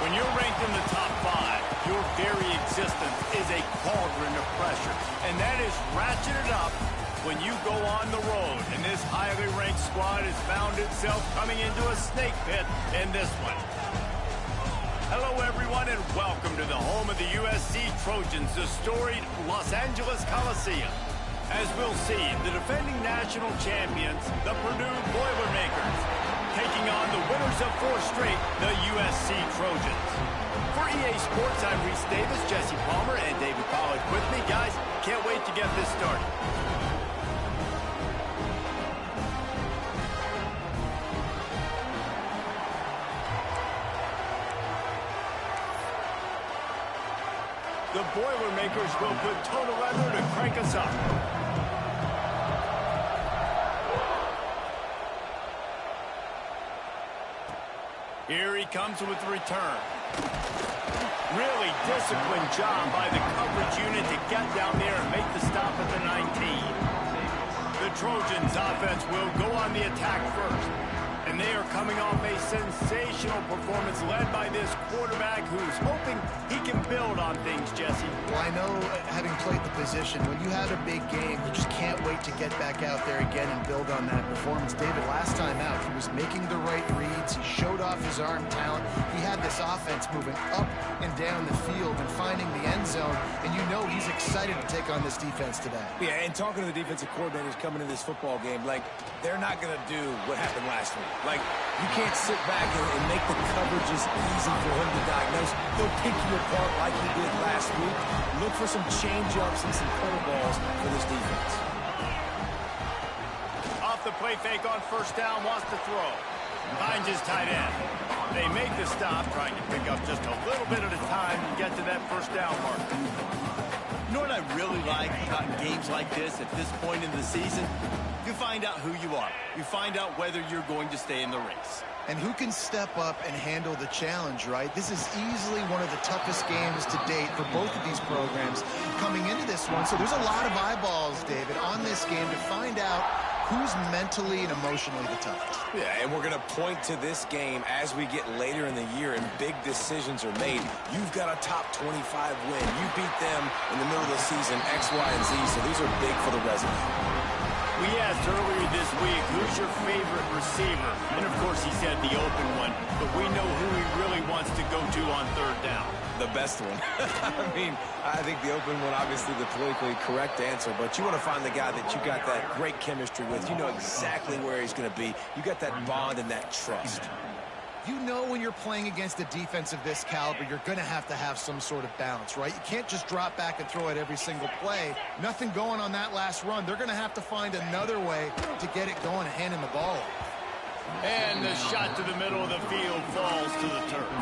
When you're ranked in the top 5, your very existence is a cauldron of pressure. And that is ratcheted up when you go on the road. And this highly ranked squad has found itself coming into a snake pit in this one. Hello, everyone, and welcome to the home of the USC Trojans, the storied Los Angeles Coliseum. As we'll see, the defending national champions, the Purdue Boilermakers, taking on the winners of 4 straight, the USC Trojans. For EA Sports, I'm Reese Davis, Jesse Palmer, and David Pollack with me. Guys, can't wait to get this started. The Boilermakers will put total leather to crank us up. Here he comes with the return. Really disciplined job by the coverage unit to get down there and make the stop at the 19. The Trojans offense will go on the attack first. And they are coming off a sensational performance led by this quarterback who's hoping he can build on things, Jesse. Well, I know, having played the position, when you have a big game, you just can't wait to get back out there again and build on that performance. David, last time out, he was making the right reads. He showed off his arm talent. He had this offense moving up and down the field and finding the end zone. And you know he's excited to take on this defense today. Yeah, and talking to the defensive coordinators coming into this football game, like, they're not going to do what happened last week. Like, you can't sit back and make the coverages easy for him to diagnose. He'll pick you apart like he did last week. Look for some change-ups and some curveballs for this defense. Off the play fake on first down, wants to throw. Finds his tight end. They make the stop, trying to pick up just a little bit at a time and get to that first down mark. You know what I really like about games like this at this point in the season? You find out who you are. You find out whether you're going to stay in the race. And who can step up and handle the challenge, right? This is easily one of the toughest games to date for both of these programs coming into this one. So there's a lot of eyeballs, David, on this game to find out who's mentally and emotionally the toughest. Yeah, and we're going to point to this game as we get later in the year and big decisions are made. You've got a top 25 win. You beat them in the middle of the season, X, Y, and Z, so these are big for the resume. We asked earlier this week, who's your favorite receiver? And, of course, he said the open one. But we know who he really wants to go to on third down. The best one. I mean, I think the open one, obviously the politically correct answer, but you want to find the guy that you got that great chemistry with. You know exactly where he's going to be. You got that bond and that trust. You know when you're playing against a defense of this caliber, you're going to have some sort of balance, right? You can't just drop back and throw it every single play. Nothing going on that last run. They're going to have to find another way to get it going and hand him the ball. And the shot to the middle of the field falls to the turf.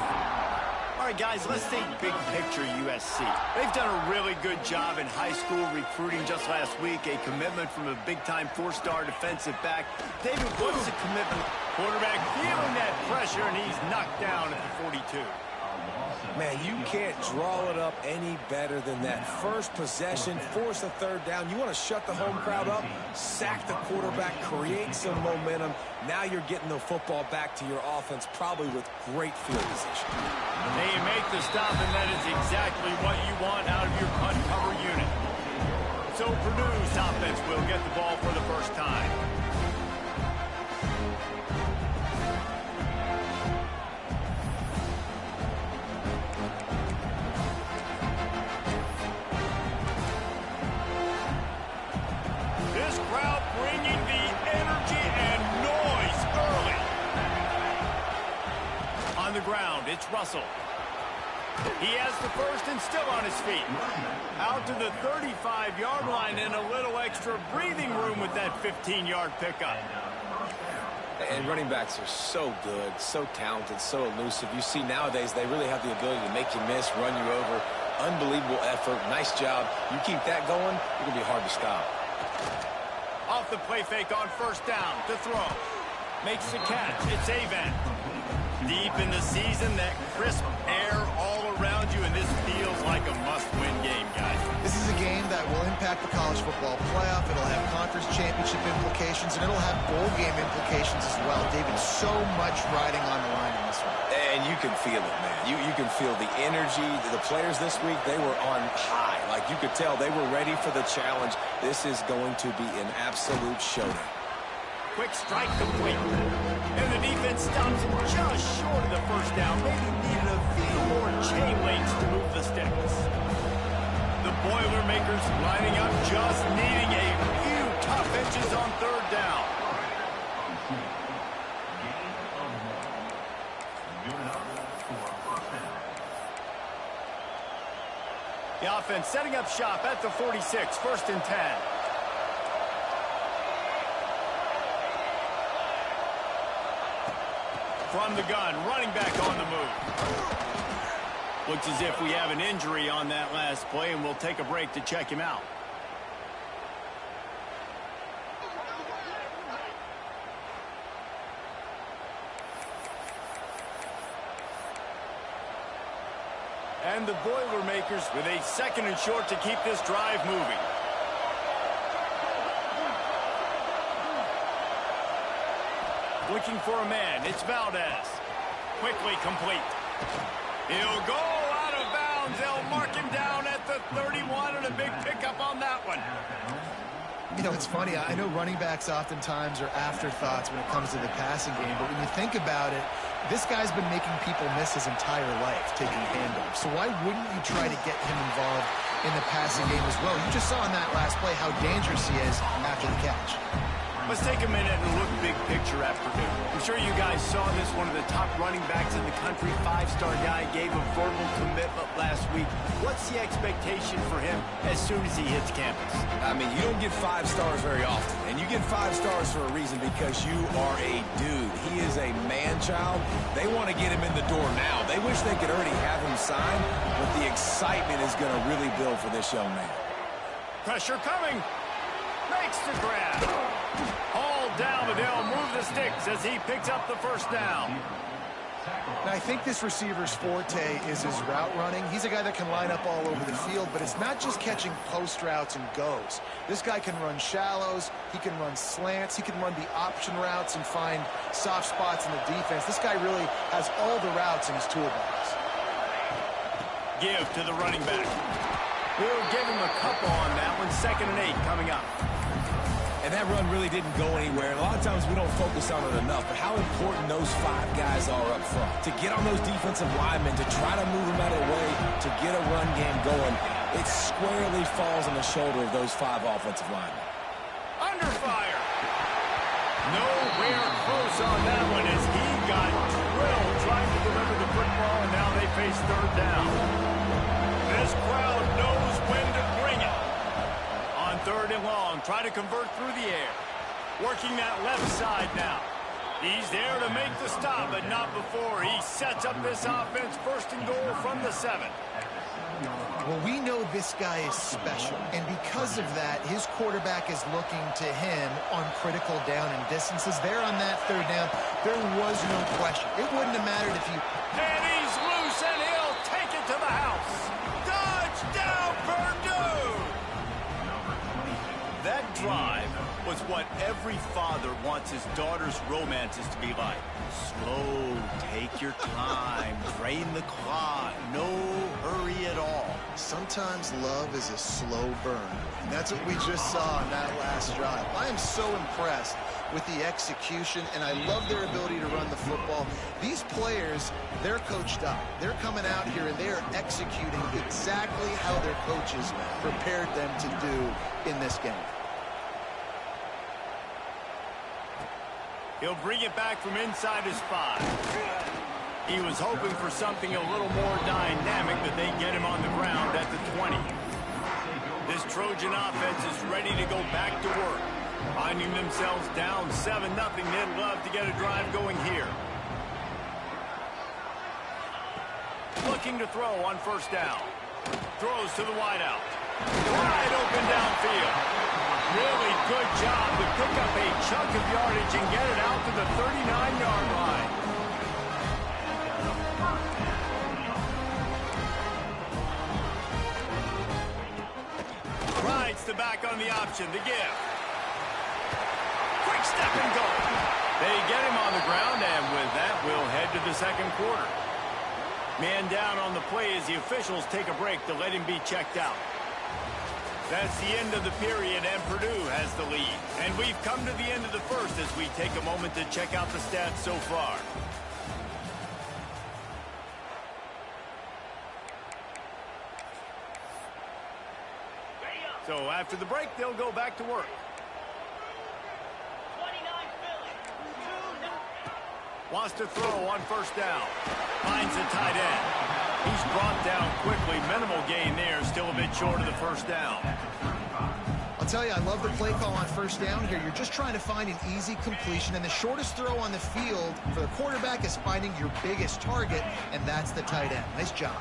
All right, guys, let's think big picture USC. They've done a really good job in high school recruiting just last week, a commitment from a big-time 4-star defensive back. David, what's the commitment? Quarterback feeling that pressure, and he's knocked down at the 42. Man, you can't draw it up any better than that. First possession, force a third down. You want to shut the home crowd up, sack the quarterback, create some momentum. Now you're getting the football back to your offense, probably with great field position. They make the stop, and that is exactly what you want out of your punt cover unit. So Purdue's offense will get the ball for the first time. This crowd bringing the energy and noise early. On the ground, it's Russell. He has the first and still on his feet. Out to the 35-yard line and a little extra breathing room with that 15-yard pickup. And running backs are so good, so talented, so elusive. You see nowadays they really have the ability to make you miss, run you over. Unbelievable effort. Nice job. You keep that going, it's going to be hard to stop. Off the play fake on first down to throw. Makes the catch. It's Aven. Deep in the season, that crisp air all around you, and this feels like a must-win game, guys. This is a game that will impact the college football playoff. It'll have conference championship implications, and it'll have bowl game implications as well. David, so much riding on the line in this one. And you can feel it, man. You can feel the energy. The players this week, they were on high. Like, you could tell they were ready for the challenge. This is going to be an absolute showdown. Quick strike complete. And the defense stops him just short of the first down. Maybe needed a few more chain links to move the sticks. The Boilermakers lining up, just needing a few tough inches on third down. The offense setting up shop at the 46, 1st and 10. From the gun, running back on the move. Looks as if we have an injury on that last play, and we'll take a break to check him out. And the Boilermakers with a 2nd and short to keep this drive moving. Looking for a man. It's Valdez. Quickly complete. He'll go out of bounds. They'll mark him down at the 31, and a big pickup on that one. You know, it's funny. I know running backs oftentimes are afterthoughts when it comes to the passing game, but when you think about it, this guy's been making people miss his entire life taking handoffs. So why wouldn't you try to get him involved in the passing game as well? You just saw in that last play how dangerous he is after the catch. Let's take a minute and look big picture afternoon. I'm sure you guys saw this. One of the top running backs in the country, 5-star guy, gave a verbal commitment last week. What's the expectation for him as soon as he hits campus? I mean, you don't get 5 stars very often. And you get 5 stars for a reason, because you are a dude. He is a man-child. They want to get him in the door now. They wish they could already have him signed, but the excitement is going to really build for this young man. Pressure coming. Makes the grab. All down, but they'll move the sticks as he picks up the first down. Now, I think this receiver's forte is his route running. He's a guy that can line up all over the field, but it's not just catching post routes and goes. This guy can run shallows, he can run slants, he can run the option routes and find soft spots in the defense. This guy really has all the routes in his toolbox. Give to the running back. We'll give him a couple on that one. 2nd and 8 coming up. And that run really didn't go anywhere. And a lot of times we don't focus on it enough, but how important those 5 guys are up front. To get on those defensive linemen, to try to move them out of the way, to get a run game going, it squarely falls on the shoulder of those 5 offensive linemen. Under fire. Nowhere close on that one as he got drilled trying to deliver the football, and now they face 3rd down. This crowd knows when to bring it. On 3rd and long, try to convert through the air. Working that left side now. He's there to make the stop, but not before he sets up this offense. 1st and goal from the 7. Well, we know this guy is special, and because of that, his quarterback is looking to him on critical down and distances. There on that 3rd down, there was no question. It wouldn't have mattered if you... And he's loose, and he'll take it to the house. Touchdown, Purdue! That drive was what every father wants his daughter's romances to be like. Slow, take your time, drain the clock, no hurry at all. Sometimes love is a slow burn, and that's what we just saw in that last drive. I am so impressed with the execution, and I love their ability to run the football. These players, they're coached up. They're coming out here, and they are executing exactly how their coaches prepared them to do in this game. He'll bring it back from inside his 5. He was hoping for something a little more dynamic, but they get him on the ground at the 20. This Trojan offense is ready to go back to work. Finding themselves down 7-0, they'd love to get a drive going here. Looking to throw on 1st down. Throws to the wideout. Wide open downfield. Really good job to pick up a chunk of yardage and get it out to the 39-yard line. Rides the back on the option, the give. Quick step and go. They get him on the ground, and with that, we'll head to the second quarter. Man down on the play as the officials take a break to let him be checked out. That's the end of the period, and Purdue has the lead. And we've come to the end of the first as we take a moment to check out the stats so far. So after the break, they'll go back to work. Wants to throw on first down. Finds the tight end. He's brought down quickly. Minimal gain there. Still a bit short of the first down. I'll tell you, I love the play call on first down here. You're just trying to find an easy completion, and the shortest throw on the field for the quarterback is finding your biggest target, and that's the tight end. Nice job.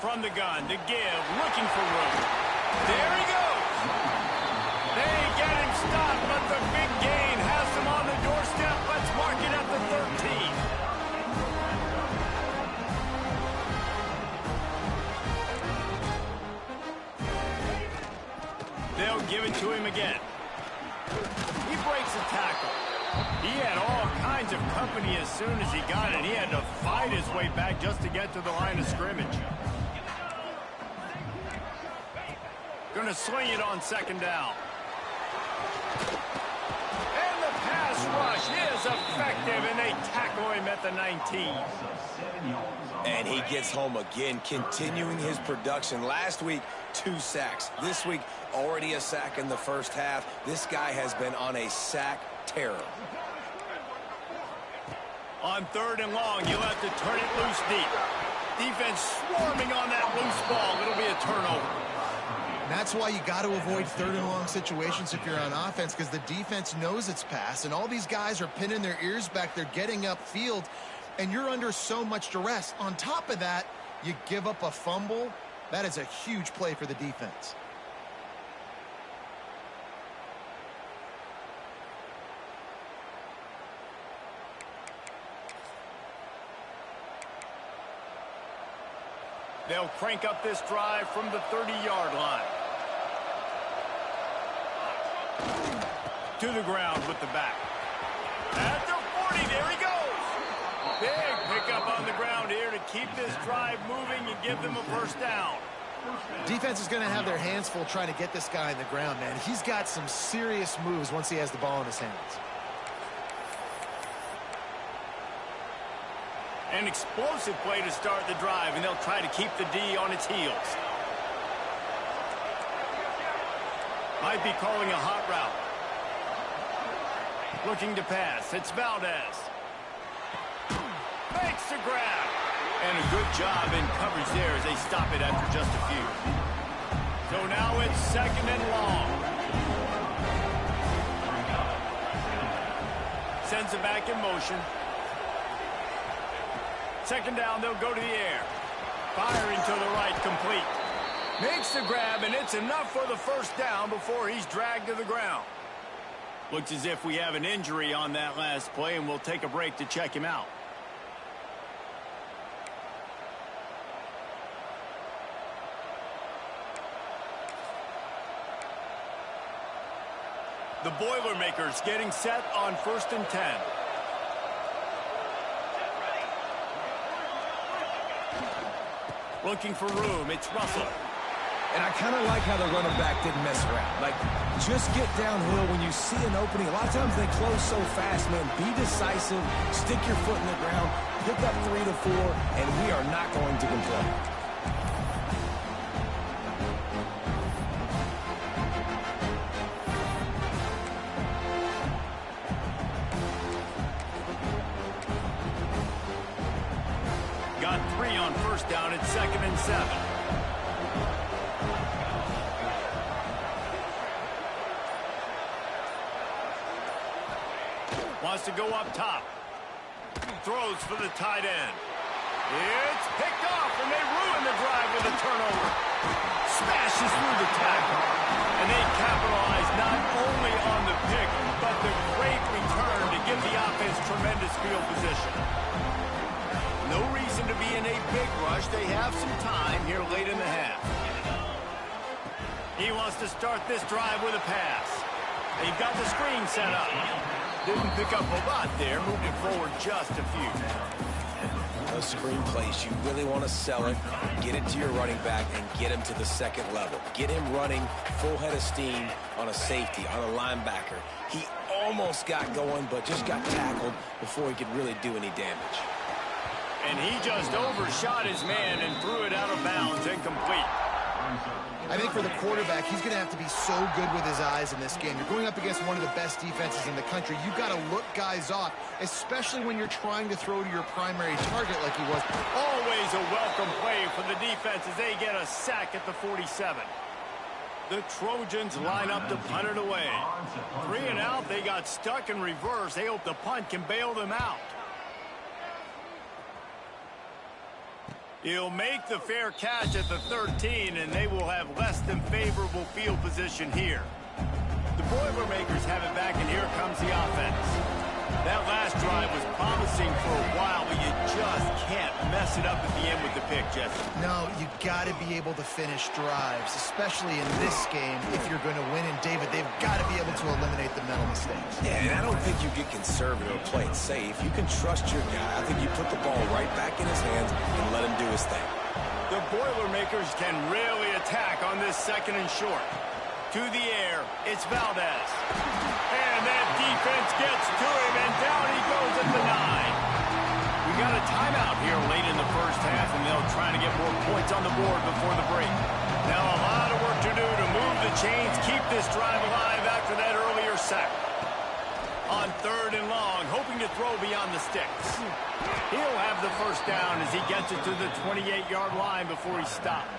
From the gun, the give, looking for room. There he goes. They get him stopped, but the big gain has him on the doorstep. Let's mark it at the 13. They'll give it to him again. He breaks a tackle. He had all kinds of company as soon as he got it. He had to fight his way back just to get to the line of scrimmage. Gonna sling it on second down. And the pass rush is effective, and they tackle him at the 19. And he gets home again, continuing his production. Last week, 2 sacks. This week, already a sack in the first half. This guy has been on a sack terror. On third and long, you'll have to turn it loose deep. Defense swarming on that loose ball. It'll be a turnover. And that's why you got to avoid third and long situations if you're on offense, because the defense knows it's pass, and all these guys are pinning their ears back. They're getting upfield, and you're under so much duress. On top of that, you give up a fumble. That is a huge play for the defense. They'll crank up this drive from the 30-yard line. To the ground with the back. At the 40, there he goes. Big pickup on the ground here to keep this drive moving and give them a first down. Defense is going to have their hands full trying to get this guy in the ground, man. He's got some serious moves once he has the ball in his hands. An explosive play to start the drive, and they'll try to keep the D on its heels. Might be calling a hot route. Looking to pass. It's Valdez. Makes the grab. And a good job in coverage there as they stop it after just a few. So now it's second and long. Sends it back in motion. Second down, they'll go to the air. Firing to the right, complete. Makes the grab, and it's enough for the first down before he's dragged to the ground. Looks as if we have an injury on that last play, and we'll take a break to check him out. The Boilermakers getting set on 1st and 10. Looking for room. It's Russell. And I kind of like how the running back didn't mess around. Like, just get downhill when you see an opening. A lot of times they close so fast, man. Be decisive. Stick your foot in the ground. Pick up 3 to 4, and we are not going to complain. Got 3 on first down. It's 2nd and 7. Wants to go up top. Throws for the tight end. It's picked off, and they ruin the drive with a turnover. Smashes through the tackle. And they capitalize not only on the pick, but the great return to give the offense tremendous field position. No reason to be in a big rush. They have some time here late in the half. He wants to start this drive with a pass. They've got the screen set up. Didn't pick up a lot there. Moved it forward just a few. Those screen plays, you really want to sell it, get it to your running back, and get him to the second level. Get him running full head of steam on a safety, on a linebacker. He almost got going, but just got tackled before he could really do any damage. And he just overshot his man and threw it out of bounds, incomplete. I think for the quarterback, he's going to have to be so good with his eyes in this game. You're going up against one of the best defenses in the country. You've got to look guys off, especially when you're trying to throw to your primary target like he was. Always a welcome play for the defense as they get a sack at the 47. The Trojans line up to punt it away. 3 and out, they got stuck in reverse. They hope the punt can bail them out. He'll make the fair catch at the 13, and they will have less than favorable field position here. The Boilermakers have it back, and here comes the offense. That last drive was promising for a while, but you just can't mess it up at the end with the pick, Jesse. No, you got to be able to finish drives, especially in this game. If you're going to win, and David, they've got to be able to eliminate the mental mistakes. Yeah, and I don't think you get conservative or play it safe. You can trust your guy. I think you put the ball right back in his hands and let him do his thing. The Boilermakers can really attack on this second and short. To the air, it's Valdez. And that defense gets to him, and down he goes at the 9. We got a timeout here late in the first half, and they'll try to get more points on the board before the break. Now a lot of work to do to move the chains, keep this drive alive after that earlier sack. On 3rd and long, hoping to throw beyond the sticks. He'll have the first down as he gets it to the 28-yard line before he stopped.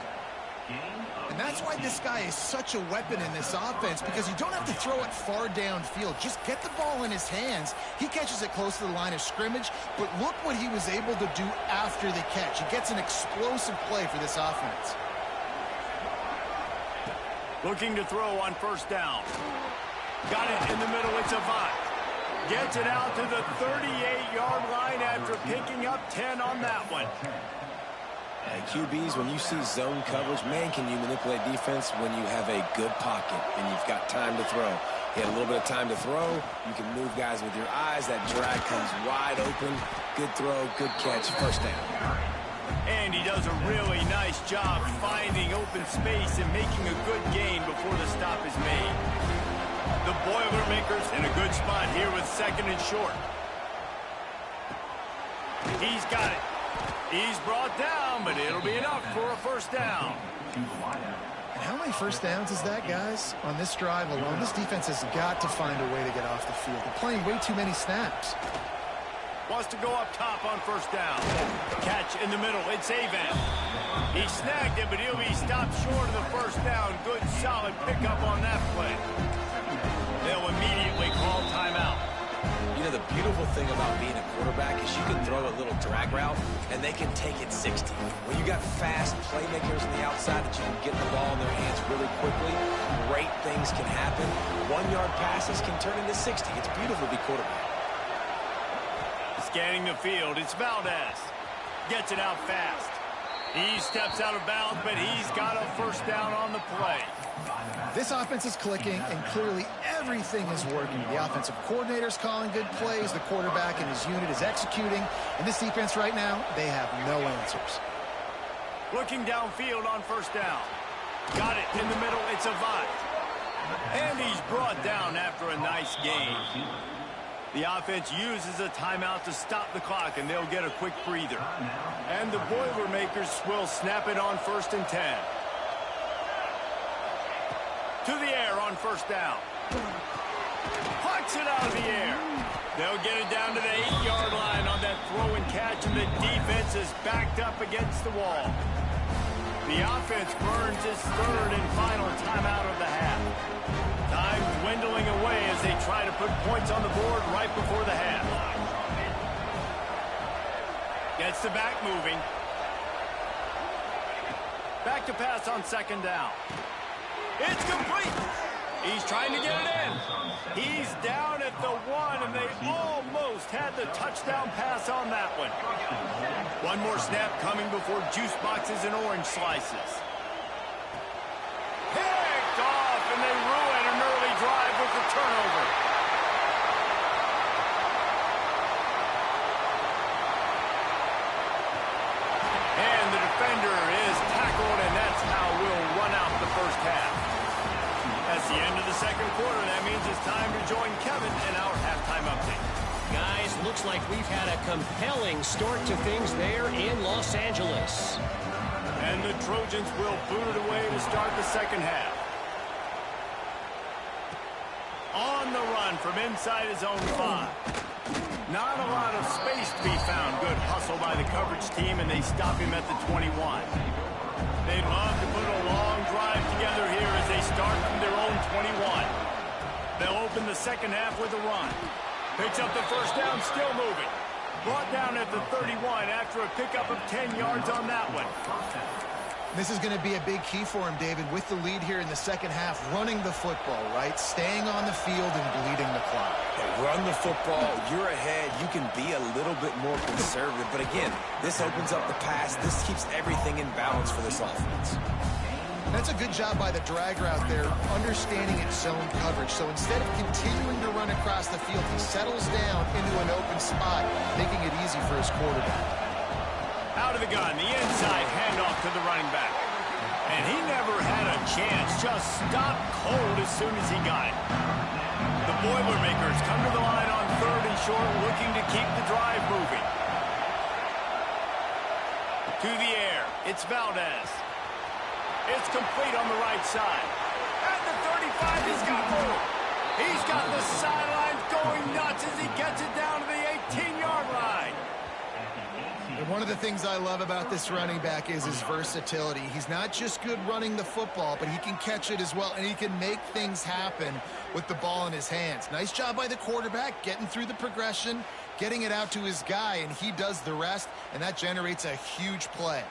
And that's why this guy is such a weapon in this offense, because you don't have to throw it far downfield. Just get the ball in his hands. He catches it close to the line of scrimmage, but look what he was able to do after the catch. He gets an explosive play for this offense. Looking to throw on 1st down. Got it in the middle. It's Avant. Gets it out to the 38-yard line after picking up 10 on that one. QBs, when you see zone coverage, man, can you manipulate defense when you have a good pocket and you've got time to throw. You had a little bit of time to throw. You can move guys with your eyes. That drag comes wide open. Good throw, good catch, 1st down. And he does a really nice job finding open space and making a good gain before the stop is made. The Boilermakers in a good spot here with 2nd and short. He's got it. He's brought down, but it'll be enough for a 1st down. And how many 1st downs is that, guys? On this drive alone, this defense has got to find a way to get off the field. They're playing way too many snaps. Wants to go up top on 1st down. Catch in the middle. It's Avant. He snagged it, but he'll be stopped short of the 1st down. Good, solid pickup on that play. They'll immediately call timeout. You know, the beautiful thing about being a quarterback is you can throw a little drag route, and they can take it 60. When you got fast playmakers on the outside that you can get the ball in their hands really quickly, great things can happen. 1-yard passes can turn into 60. It's beautiful to be quarterback. Scanning the field, it's Valdez. Gets it out fast. He steps out of bounds, but he's got a 1st down on the play. This offense is clicking, and clearly everything is working. The offensive coordinator's calling good plays. The quarterback and his unit is executing. And this defense right now, they have no answers. Looking downfield on 1st down. Got it in the middle. It's Avant. And he's brought down after a nice gain. The offense uses a timeout to stop the clock, and they'll get a quick breather. And the Boilermakers will snap it on 1st and 10. To the air on 1st down. Pucks it out of the air. They'll get it down to the 8-yard line on that throw and catch, and the defense is backed up against the wall. The offense burns its 3rd and final timeout of the half. Time dwindling away as they try to put points on the board right before the half. Gets the back moving. Back to pass on second down. It's complete. He's trying to get it in. He's down at the 1, and they almost had the touchdown pass on that one. One more snap coming before juice boxes and orange slices. Picked off, and they ruin an early drive with the turnover. And the defender is tackled, and that's how we'll run out the first half. That's the end of the second quarter. That means it's time to join Kevin in our halftime update. Guys, looks like we've had a compelling start to things there in Los Angeles. And the Trojans will boot it away to start the second half. On the run from inside his own 5. Not a lot of space to be found. Good hustle by the coverage team, and they stop him at the 21. They'd love to put a long drive together here as they start from their own 21. They'll open the second half with a run. Picks up the first down, still moving. Brought down at the 31 after a pickup of 10 yards on that one. This is going to be a big key for him, David, with the lead here in the second half, running the football, right? Staying on the field and bleeding the clock. Run the football, you're ahead, you can be a little bit more conservative. But again, this opens up the pass. This keeps everything in balance for this offense. That's a good job by the drag route there, understanding its zone coverage. So instead of continuing to run across the field, he settles down into an open spot, making it easy for his quarterback. Out of the gun, the inside handoff to the running back. And he never had a chance, just stopped cold as soon as he got it. The Boilermakers come to the line on 3rd and short, looking to keep the drive moving. To the air, it's Valdez. It's complete on the right side. At the 35, he's got room. He's got the sidelines going nuts as he gets it down to the 18-yard line. And one of the things I love about this running back is his versatility. He's not just good running the football, but he can catch it as well, and he can make things happen with the ball in his hands. Nice job by the quarterback, getting through the progression, getting it out to his guy, and he does the rest, and that generates a huge play.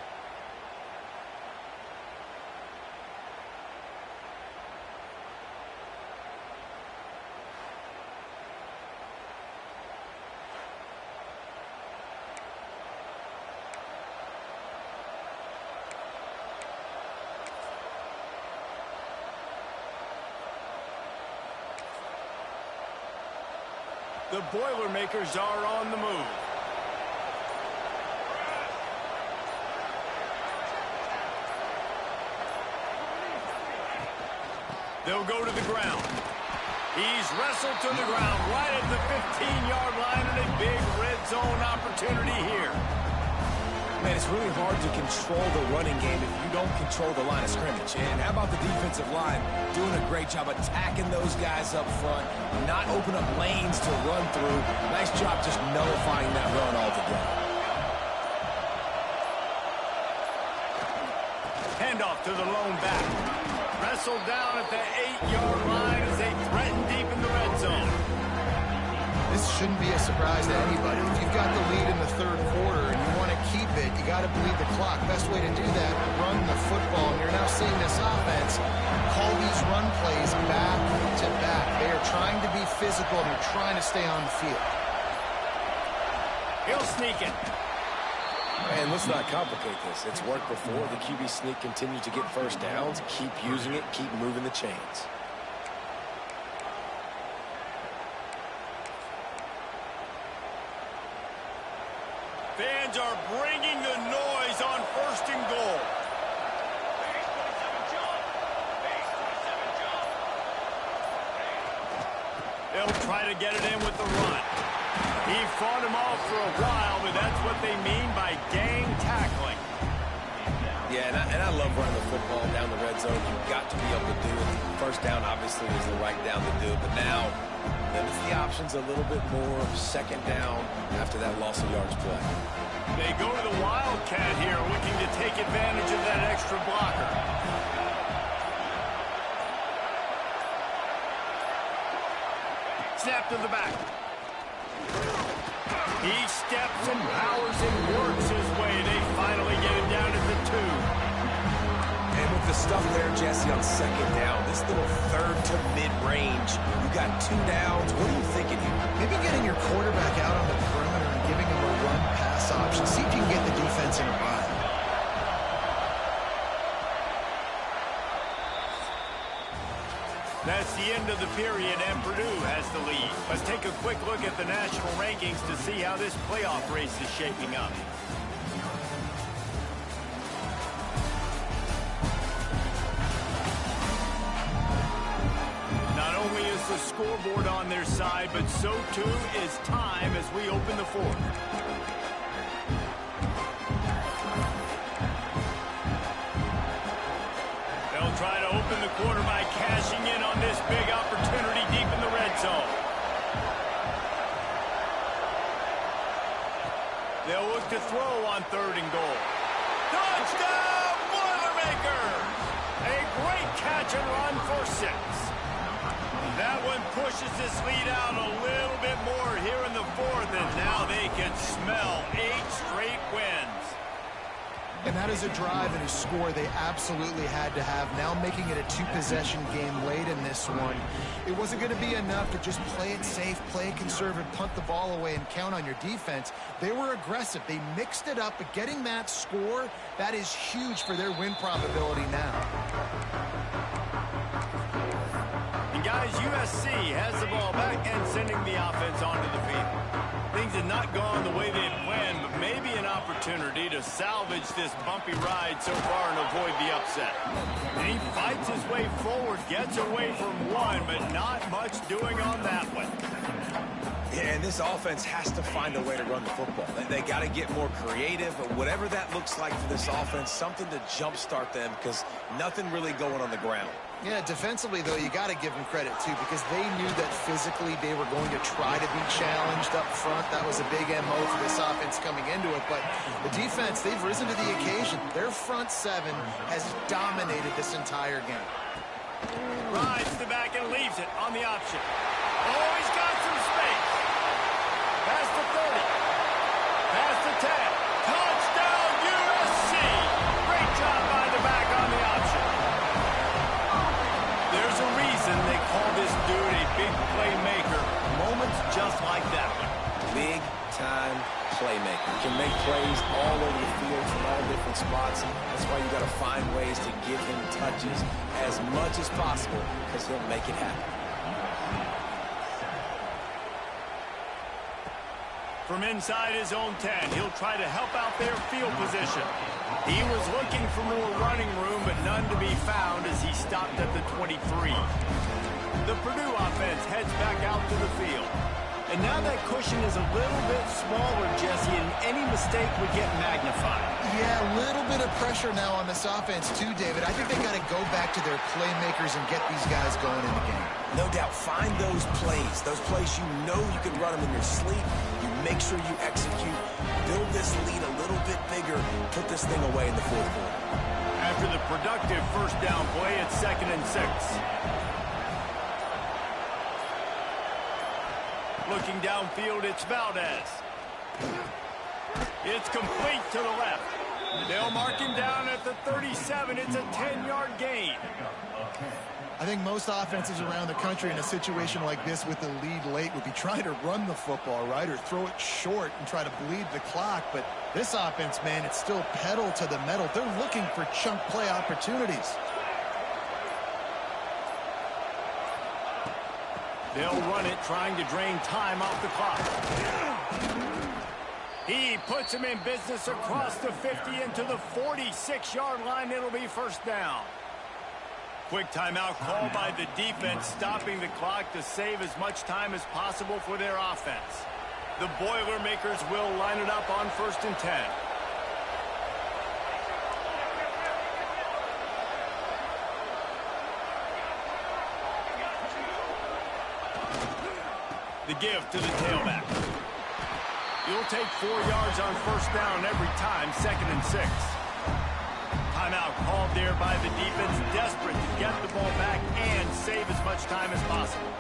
The Boilermakers are on the move. They'll go to the ground. He's wrestled to the ground right at the 15-yard line, and a big red zone opportunity here. Man, it's really hard to control the running game if you don't control the line of scrimmage. And how about the defensive line doing a great job attacking those guys up front, not open up lanes to run through. Nice job just nullifying that run altogether. Handoff to the lone back. Wrestled down at the 8-yard line as they threaten deep in the red zone. This shouldn't be a surprise to anybody. If you've got the lead in the third quarter and you want to keep it, you got to bleed the clock. Best way to do that, run the football. And you're now seeing this offense call these run plays back to back. They are trying to be physical, and they're trying to stay on the field. He'll sneak it. And let's not complicate this. It's worked before. The QB sneak continues to get first downs. Keep using it. Keep moving the chains. Fans are bringing the noise on 1st and goal. They'll try to get it in with the run. He fought him off for a while, but that's what they mean by gang tackling. Yeah, and I love running the football down the red zone. You've got to be able to do it. First down, obviously, is the right down to do it. But now, limits the options a little bit more. Second down after that loss of yards play. They go to the Wildcat here, looking to take advantage of that extra blocker. Snap to the back. He steps and powers and works his way. They finally get him down at the 2. And with the stuff there, Jesse, on second down, this little third to mid-range, you got 2 downs. What are you thinking here? Maybe getting your quarterback out on the perimeter and giving him a run-pass option. See if you can get the defense in a bind. That's the end of the period, and Purdue has the lead. Let's take a quick look at the national rankings to see how this playoff race is shaping up. Not only is the scoreboard on their side, but so too is time as we open the 4th. They'll try to open the quarter by cashing in on this big opportunity deep in the red zone. They'll look to throw on 3rd and goal. Touchdown, Boilermakers! A great catch and run for 6. That one pushes this lead out a little bit more here in the 4th, and now they can smell 8 straight wins. And that is a drive and a score they absolutely had to have. Now making it a 2-possession game late in this one. It wasn't going to be enough to just play it safe, play it conservative, punt the ball away, and count on your defense. They were aggressive. They mixed it up, but getting that score, that is huge for their win probability now. And guys, USC has the ball back and sending the offense onto the field. Things have not gone the way they had planned, but maybe an opportunity to salvage this bumpy ride so far and avoid the upset. And he fights his way forward, gets away from one, but not much doing on that one. Yeah, and this offense has to find a way to run the football. They got to get more creative, but whatever that looks like for this offense, something to jumpstart them because nothing really going on the ground. Yeah, defensively, though, you got to give them credit, too, because they knew that physically they were going to try to be challenged up front. That was a big MO for this offense coming into it. But the defense, they've risen to the occasion. Their front 7 has dominated this entire game. Rides the back and leaves it on the option. Oh, he's got some space. Past the 30. Past the 10. Touchdown, USC. Great job by the back on the option. There's a reason they call this dude a big playmaker. Moments just like that one. Big-time playmaker. Can make plays all over the field from all different spots. That's why you got to find ways to give him touches as much as possible because he'll make it happen. From inside his own 10, he'll try to help out their field position. He was looking for more running room, but none to be found as he stopped at the 23. The Purdue offense heads back out to the field. And now that cushion is a little bit smaller, Jesse, and any mistake would get magnified. Yeah, a little bit of pressure now on this offense too, David. I think they got to go back to their playmakers and get these guys going in the game. No doubt. Find those plays you know you can run them in your sleep. You make sure you execute. Build this lead a little bit bigger. Put this thing away in the 4th quarter. After the productive first down play, it's 2nd and 6. Looking downfield, it's Valdez. It's complete to the left. They'll mark him down at the 37. It's a 10-yard gain. I think most offenses around the country in a situation like this with the lead late would be trying to run the football, right, or throw it short and try to bleed the clock. But this offense, man, it's still pedal to the metal. They're looking for chunk play opportunities. They'll run it, trying to drain time off the clock. He puts him in business across the 50 into the 46-yard line. It'll be first down. Quick timeout call by the defense, stopping the clock to save as much time as possible for their offense. The Boilermakers will line it up on 1st and 10. The give to the tailback. You'll take 4 yards on first down every time, 2nd and 6. Timeout called there by the defense, desperate to get the ball back and save as much time as possible.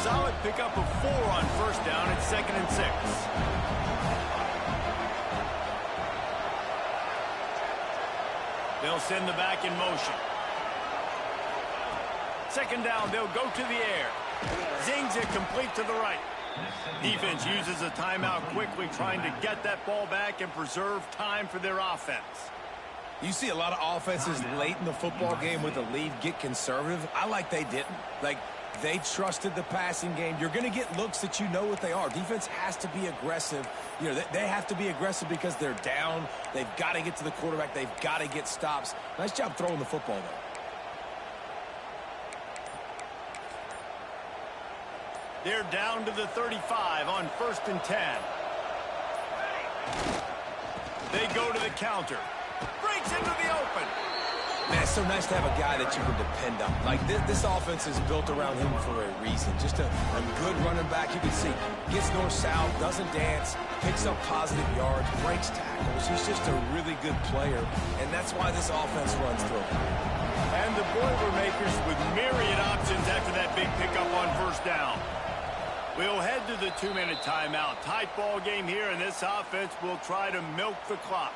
Solid pickup of 4 on first down at 2nd and 6. They'll send the back in motion. 2nd down, they'll go to the air. Zings it complete to the right. Defense uses a timeout quickly, trying to get that ball back and preserve time for their offense. You see a lot of offenses late in the football game with a lead get conservative. I like they didn't. Like, they trusted the passing game. You're going to get looks that you know what they are. Defense has to be aggressive. You know, they have to be aggressive because they're down. They've got to get to the quarterback. They've got to get stops. Nice job throwing the football, though. They're down to the 35 on 1st and 10. They go to the counter. Breaks into the open. Man, it's so nice to have a guy that you can depend on. Like, this offense is built around him for a reason. Just a good running back. You can see, gets north-south, doesn't dance, picks up positive yards, breaks tackles. He's just a really good player, and that's why this offense runs through him. And the Boilermakers with myriad options after that big pickup on first down. We'll head to the 2-minute timeout. Tight ball game here, and this offense will try to milk the clock.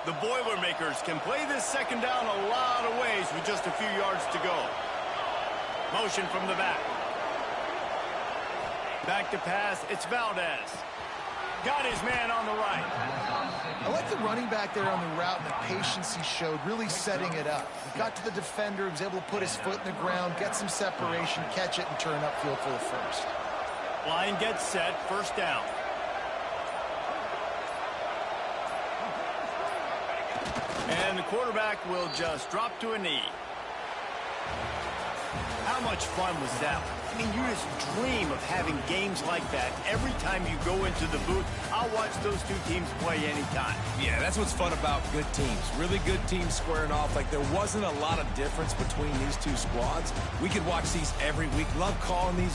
The Boilermakers can play this 2nd down a lot of ways with just a few yards to go. Motion from the back. Back to pass, it's Valdez. Got his man on the right. I like the running back there on the route and the patience he showed, really setting it up. He got to the defender, he was able to put his foot in the ground, get some separation, catch it, and turn upfield for the first. Line gets set, 1st down. And the quarterback will just drop to a knee. How much fun was that? I mean, you just dream of having games like that every time you go into the booth. I'll watch those two teams play anytime. Yeah, that's what's fun about good teams. Really good teams squaring off. Like, there wasn't a lot of difference between these two squads. We could watch these every week. Love calling these